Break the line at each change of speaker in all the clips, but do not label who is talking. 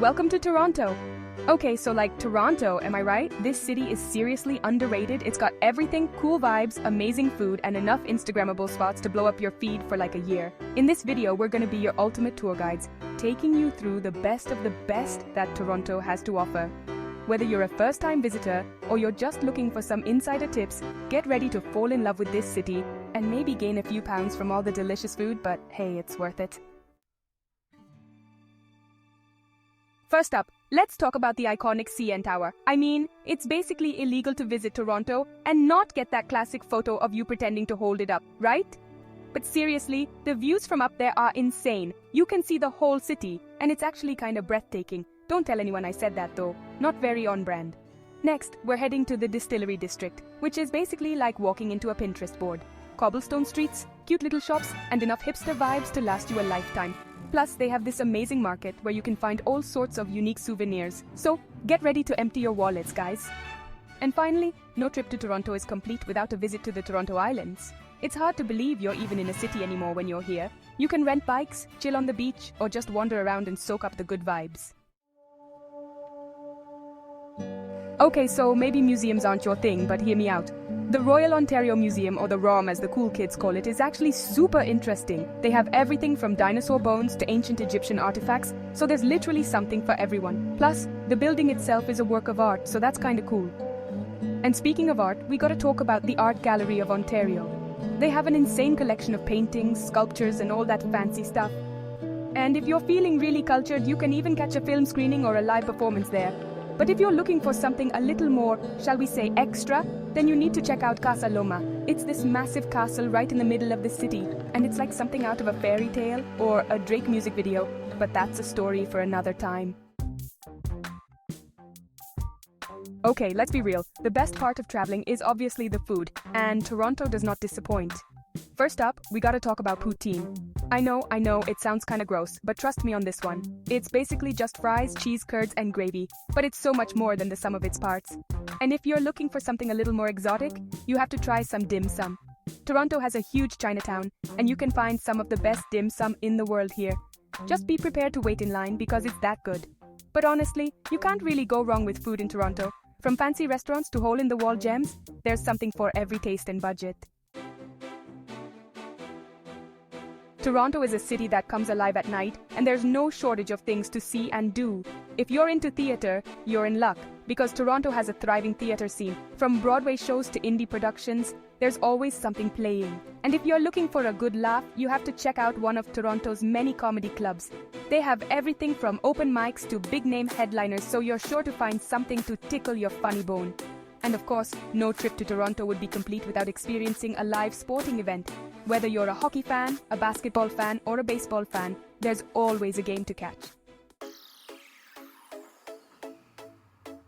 welcome to Toronto. Okay, so like Toronto, am I right? This city is seriously underrated. It's got everything, cool vibes, amazing food, and enough Instagrammable spots to blow up your feed for like a year. In this video, we're gonna be your ultimate tour guides, taking you through the best of the best that Toronto has to offer. Whether you're a first-time visitor or you're just looking for some insider tips, get ready to fall in love with this city and maybe gain a few pounds from all the delicious food, but hey, it's worth it. First up, let's talk about the iconic CN Tower. I mean, it's basically illegal to visit Toronto and not get that classic photo of you pretending to hold it up, right? But seriously, the views from up there are insane. You can see the whole city, and it's actually kind of breathtaking. Don't tell anyone I said that though, not very on brand. Next, we're heading to the Distillery District, which is basically like walking into a Pinterest board. Cobblestone streets, cute little shops, and enough hipster vibes to last you a lifetime. Plus, they have this amazing market where you can find all sorts of unique souvenirs. So, get ready to empty your wallets, guys. And finally, no trip to Toronto is complete without a visit to the Toronto Islands. It's hard to believe you're even in a city anymore when you're here. You can rent bikes, chill on the beach, or just wander around and soak up the good vibes. Okay, so maybe museums aren't your thing, but hear me out. The Royal Ontario Museum, or the ROM as the cool kids call it, is actually super interesting. They have everything from dinosaur bones to ancient Egyptian artifacts, so there's literally something for everyone. Plus, the building itself is a work of art, so that's kinda cool. And speaking of art, we gotta talk about the Art Gallery of Ontario. They have an insane collection of paintings, sculptures, and all that fancy stuff. And if you're feeling really cultured, you can even catch a film screening or a live performance there. But if you're looking for something a little more, shall we say, extra, then you need to check out Casa Loma. It's this massive castle right in the middle of the city, and it's like something out of a fairy tale or a Drake music video, but that's a story for another time. Okay, let's be real. The best part of traveling is obviously the food, and Toronto does not disappoint. First up, we gotta talk about poutine. I know, it sounds kinda gross, but trust me on this one. It's basically just fries, cheese, curds, and gravy, but it's so much more than the sum of its parts. And if you're looking for something a little more exotic, you have to try some dim sum. Toronto has a huge Chinatown, and you can find some of the best dim sum in the world here. Just be prepared to wait in line because it's that good. But honestly, you can't really go wrong with food in Toronto. From fancy restaurants to hole-in-the-wall gems, there's something for every taste and budget. Toronto is a city that comes alive at night, and there's no shortage of things to see and do. If you're into theater, you're in luck, because Toronto has a thriving theater scene. From Broadway shows to indie productions, there's always something playing. And if you're looking for a good laugh, you have to check out one of Toronto's many comedy clubs. They have everything from open mics to big-name headliners, so you're sure to find something to tickle your funny bone. And of course, no trip to Toronto would be complete without experiencing a live sporting event. Whether you're a hockey fan, a basketball fan, or a baseball fan, there's always a game to catch.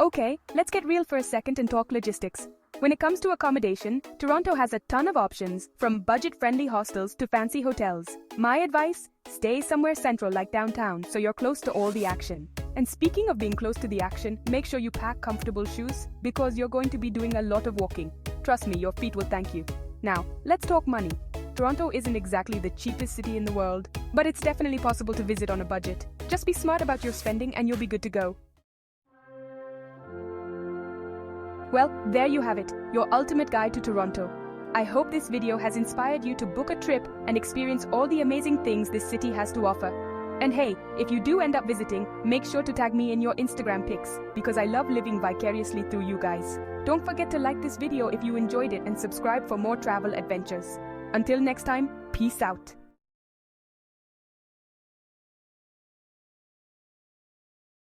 Okay, let's get real for a second and talk logistics. When it comes to accommodation, Toronto has a ton of options, from budget-friendly hostels to fancy hotels. My advice? Stay somewhere central like downtown, so you're close to all the action. And speaking of being close to the action, make sure you pack comfortable shoes, because you're going to be doing a lot of walking. Trust me, your feet will thank you. Now, let's talk money. Toronto isn't exactly the cheapest city in the world, but it's definitely possible to visit on a budget. Just be smart about your spending and you'll be good to go. Well, there you have it, your ultimate guide to Toronto. I hope this video has inspired you to book a trip and experience all the amazing things this city has to offer. And hey, if you do end up visiting, make sure to tag me in your Instagram pics, because I love living vicariously through you guys. Don't forget to like this video if you enjoyed it and subscribe for more travel adventures. Until next time, peace out.